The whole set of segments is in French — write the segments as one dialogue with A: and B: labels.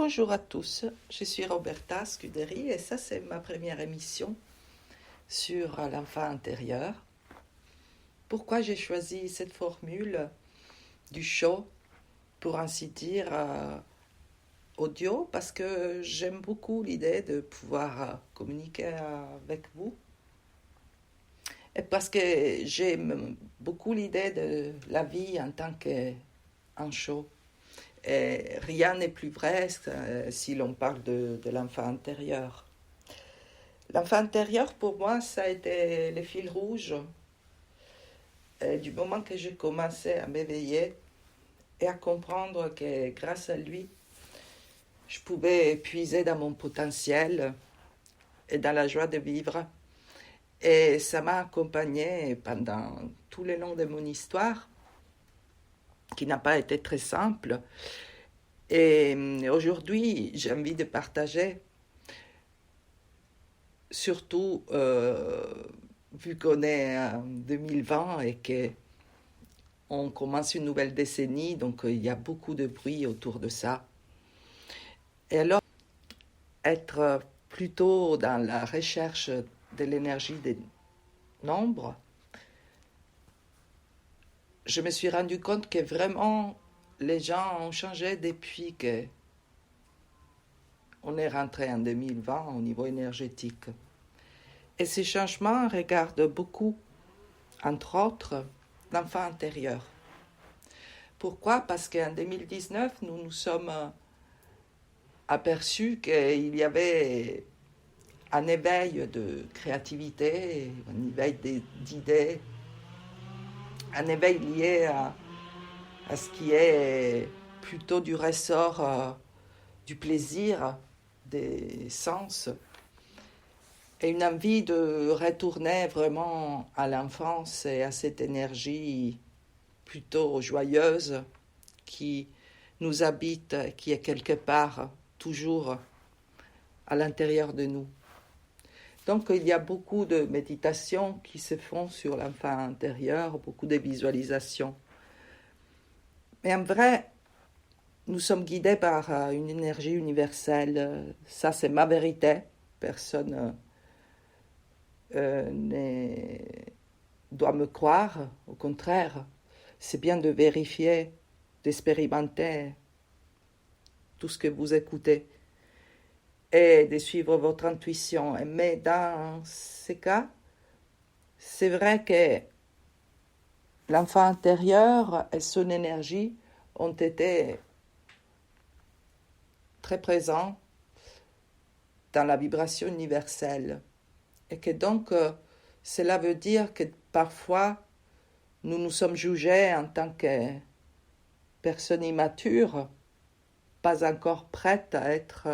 A: Bonjour à tous, je suis Roberta Scuderi et ça c'est ma première émission sur l'enfant intérieur. Pourquoi j'ai choisi cette formule du show, pour ainsi dire, audio? Parce que j'aime beaucoup l'idée de pouvoir communiquer avec vous. Et parce que j'aime beaucoup l'idée de la vie en tant qu'un show. Et rien n'est plus vrai si l'on parle de l'enfant intérieur. L'enfant intérieur, pour moi, ça a été le fil rouge. Et du moment que j'ai commencé à m'éveiller et à comprendre que grâce à lui, je pouvais puiser dans mon potentiel et dans la joie de vivre. Et ça m'a accompagné pendant tout le long de mon histoire, qui n'a pas été très simple. Et aujourd'hui, j'ai envie de partager, surtout vu qu'on est en 2020 et qu'on commence une nouvelle décennie, donc il y a beaucoup de bruit autour de ça. Et alors, être plutôt dans la recherche de l'énergie des nombres, je me suis rendu compte que vraiment les gens ont changé depuis que on est rentré en 2020 au niveau énergétique. Et ces changements regardent beaucoup, entre autres, l'enfant intérieur. Pourquoi? Parce qu'en 2019, nous nous sommes aperçus qu'il y avait un éveil de créativité, un éveil d'idées, un éveil lié à ce qui est plutôt du ressort du plaisir, des sens, et une envie de retourner vraiment à l'enfance et à cette énergie plutôt joyeuse qui nous habite, qui est quelque part toujours à l'intérieur de nous. Donc il y a beaucoup de méditations qui se font sur l'enfant intérieur, beaucoup de visualisations. Mais en vrai, nous sommes guidés par une énergie universelle. Ça, c'est ma vérité. Personne doit me croire. Au contraire, c'est bien de vérifier, d'expérimenter tout ce que vous écoutez et de suivre votre intuition. Mais dans ces cas, c'est vrai que l'enfant intérieur et son énergie ont été très présents dans la vibration universelle. Et que donc, cela veut dire que parfois, nous nous sommes jugés en tant que personnes immatures, pas encore prêtes à être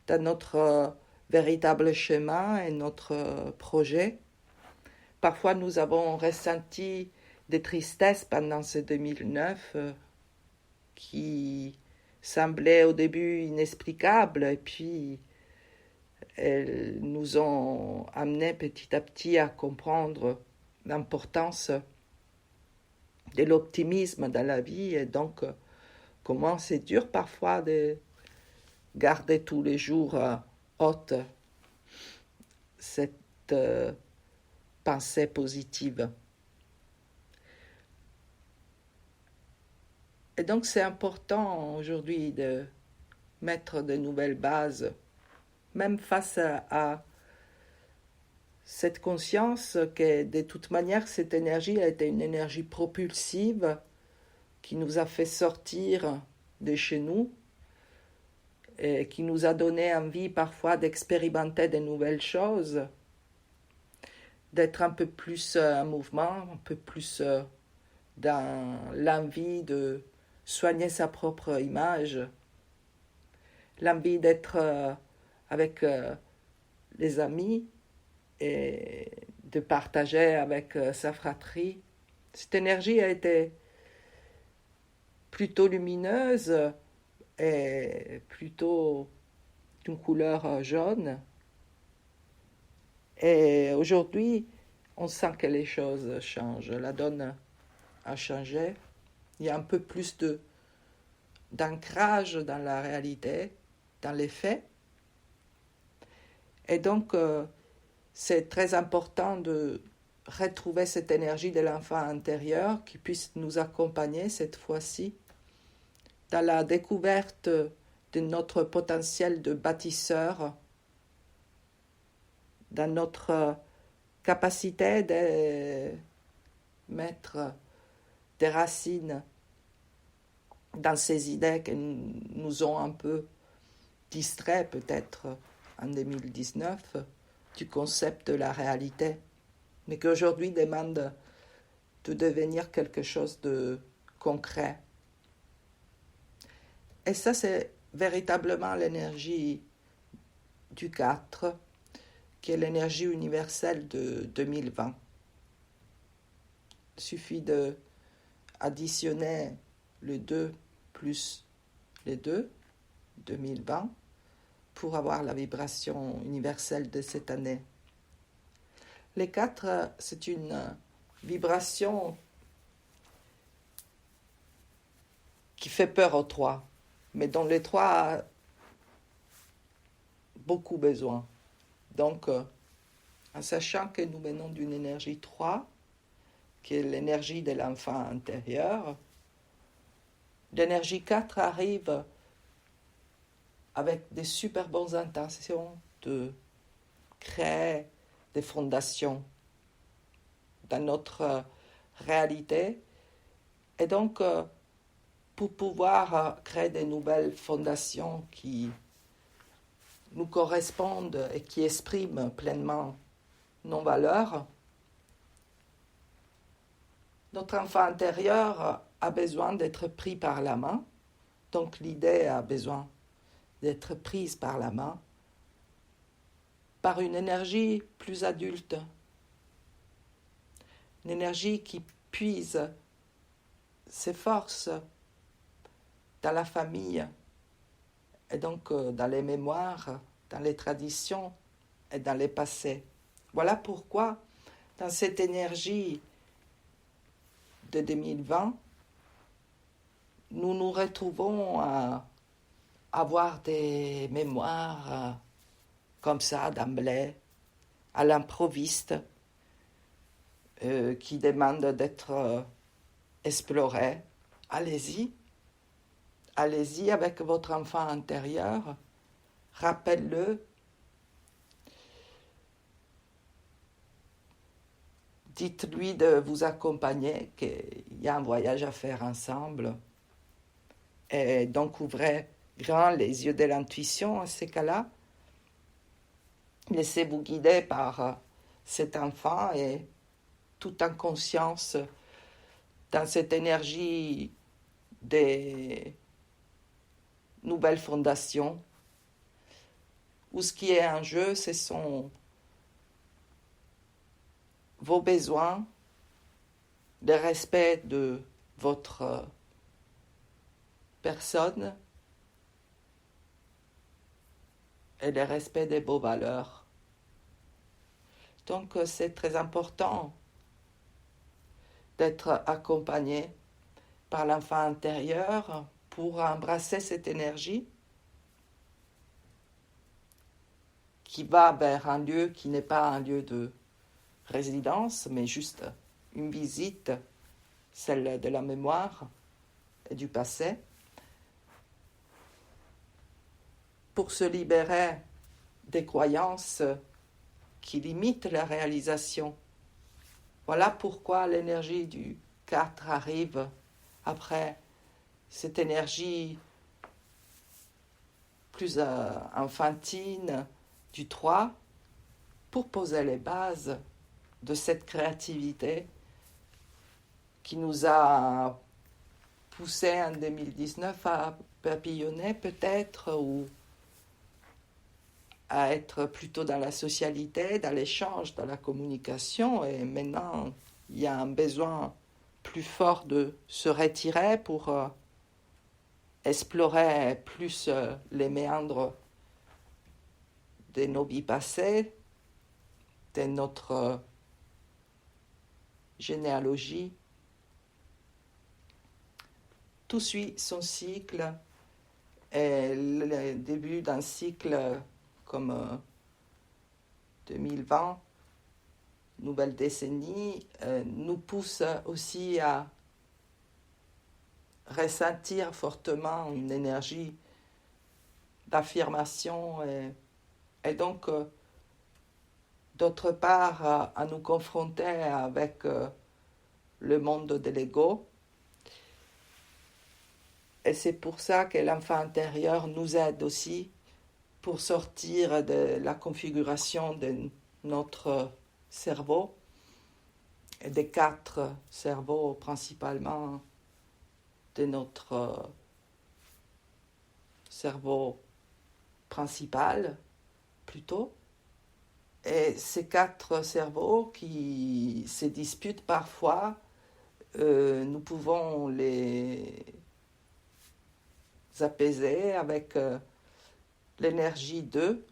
A: dans notre véritable chemin et notre projet. Parfois, nous avons ressenti des tristesses pendant ce 2009 qui semblaient au début inexplicables et puis elles nous ont amenés petit à petit à comprendre l'importance de l'optimisme dans la vie et donc comment c'est dur parfois de garder tous les jours haute cette pensée positive. Et donc c'est important aujourd'hui de mettre de nouvelles bases, même face à cette conscience que de toute manière cette énergie a été une énergie propulsive qui nous a fait sortir de chez nous et qui nous a donné envie parfois d'expérimenter de nouvelles choses, d'être un peu plus en mouvement, un peu plus dans l'envie de soigner sa propre image, l'envie d'être avec les amis et de partager avec sa fratrie. Cette énergie a été plutôt lumineuse et plutôt d'une couleur jaune. Et aujourd'hui, on sent que les choses changent. La donne a changé. Il y a un peu plus d'ancrage dans la réalité, dans les faits. Et donc, c'est très important de retrouver cette énergie de l'enfant intérieur qui puisse nous accompagner cette fois-ci dans la découverte de notre potentiel de bâtisseur, dans notre capacité de mettre des racines dans ces idées qui nous ont un peu distraits peut-être en 2019 du concept de la réalité, mais qui aujourd'hui demande de devenir quelque chose de concret. Et ça, c'est véritablement l'énergie du 4, qui est l'énergie universelle de 2020. Il suffit d'additionner le 2 plus les 2, 2020, pour avoir la vibration universelle de cette année. Les 4, c'est une vibration qui fait peur aux 3, mais dont les 3 a beaucoup besoin. Donc, en sachant que nous venons d'une énergie 3, qui est l'énergie de l'enfant intérieur, l'énergie 4 arrive avec des super bonnes intentions de créer des fondations dans notre réalité. Et donc, pour pouvoir créer des nouvelles fondations qui nous correspondent et qui expriment pleinement nos valeurs, notre enfant intérieur a besoin d'être pris par la main. Donc l'idée a besoin d'être prise par la main par une énergie plus adulte, une énergie qui puise ses forces dans la famille et donc dans les mémoires, dans les traditions et dans les passés. Voilà pourquoi dans cette énergie de 2020, nous nous retrouvons à avoir des mémoires comme ça d'emblée, à l'improviste, qui demandent d'être explorés. Allez-y avec votre enfant intérieur, rappelle-le, dites-lui de vous accompagner, qu'il y a un voyage à faire ensemble. Et donc ouvrez grand les yeux de l'intuition à ces cas-là. Laissez-vous guider par cet enfant et tout en conscience dans cette énergie des nouvelles fondations où ce qui est en jeu, ce sont vos besoins, le respect de votre personne et le respect de vos valeurs. Donc c'est très important d'être accompagné par l'enfant intérieur pour embrasser cette énergie qui va vers un lieu qui n'est pas un lieu de résidence, mais juste une visite, celle de la mémoire et du passé, pour se libérer des croyances qui limitent la réalisation. Voilà pourquoi l'énergie du 4 arrive après cette énergie plus enfantine du 3 pour poser les bases de cette créativité qui nous a poussé en 2019 à papillonner peut-être ou à être plutôt dans la socialité, dans l'échange, dans la communication. Et maintenant, il y a un besoin plus fort de se retirer pour explorer plus les méandres de nos vies passées, de notre généalogie. tout suit son cycle. Et le début d'un cycle comme 2020, nouvelle décennie, nous pousse aussi à ressentir fortement une énergie d'affirmation et donc d'autre part à nous confronter avec le monde de l'ego. Et c'est pour ça que l'enfant intérieur nous aide aussi pour sortir de la configuration de notre cerveau, et des 4 cerveaux principalement de notre cerveau principal plutôt. Et ces 4 cerveaux qui se disputent parfois, nous pouvons les apaiser avec l'énergie d'eux,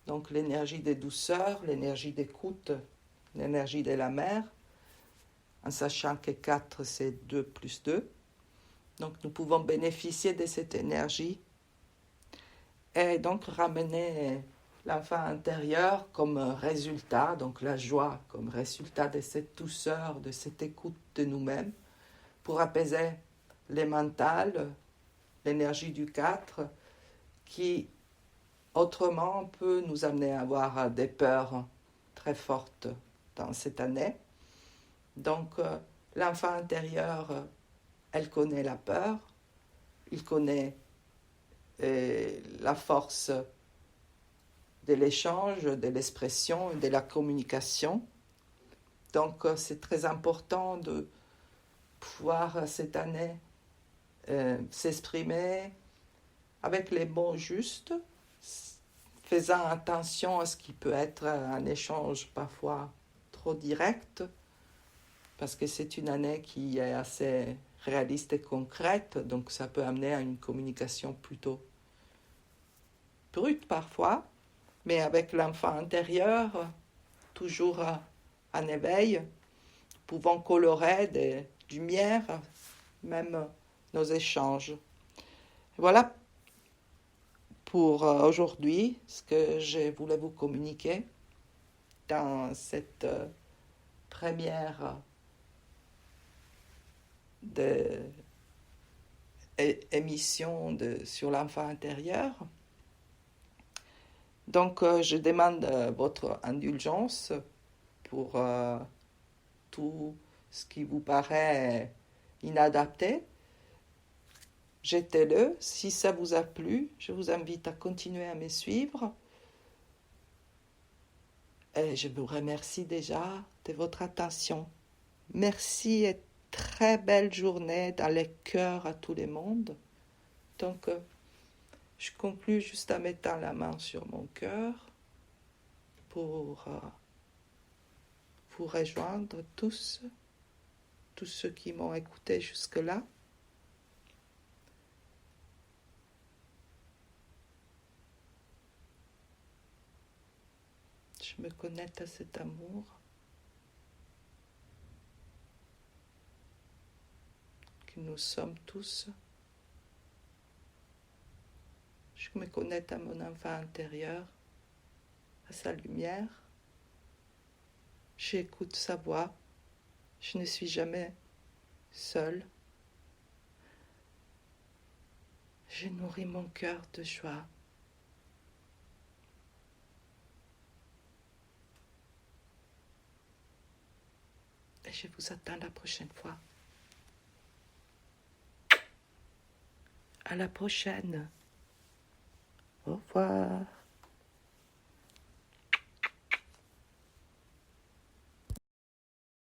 A: donc l'énergie des douceurs, l'énergie d'écoute, l'énergie de la mer, en sachant que 4 c'est 2 plus 2. Donc nous pouvons bénéficier de cette énergie et donc ramener l'enfant intérieur comme résultat, donc la joie comme résultat de cette douceur, de cette écoute de nous-mêmes, pour apaiser les mentales, l'énergie du 4, qui autrement peut nous amener à avoir des peurs très fortes dans cette année. Donc l'enfant intérieur, elle connaît la peur, il connaît la force de l'échange, de l'expression et de la communication. Donc c'est très important de pouvoir cette année s'exprimer avec les mots justes, faisant attention à ce qui peut être un échange parfois trop direct, parce que c'est une année qui est assez réaliste et concrète, donc ça peut amener à une communication plutôt brute parfois, mais avec l'enfant intérieur, toujours en éveil, pouvant colorer des lumières, même nos échanges. Voilà pour aujourd'hui ce que je voulais vous communiquer dans cette première émission sur l'enfant intérieur. Donc, je demande votre indulgence pour tout ce qui vous paraît inadapté. Jetez-le. Si ça vous a plu, je vous invite à continuer à me suivre. Et je vous remercie déjà de votre attention. Merci et très belle journée dans les cœurs à tout le monde. Donc, je conclus juste en mettant la main sur mon cœur pour vous rejoindre tous ceux qui m'ont écouté jusque-là. Je me connecte à cet amour que nous sommes tous. Je me connecte à mon enfant intérieur, à sa lumière. J'écoute sa voix. Je ne suis jamais seule. Je nourris mon cœur de joie. Et je vous attends la prochaine fois. À la prochaine. Au revoir.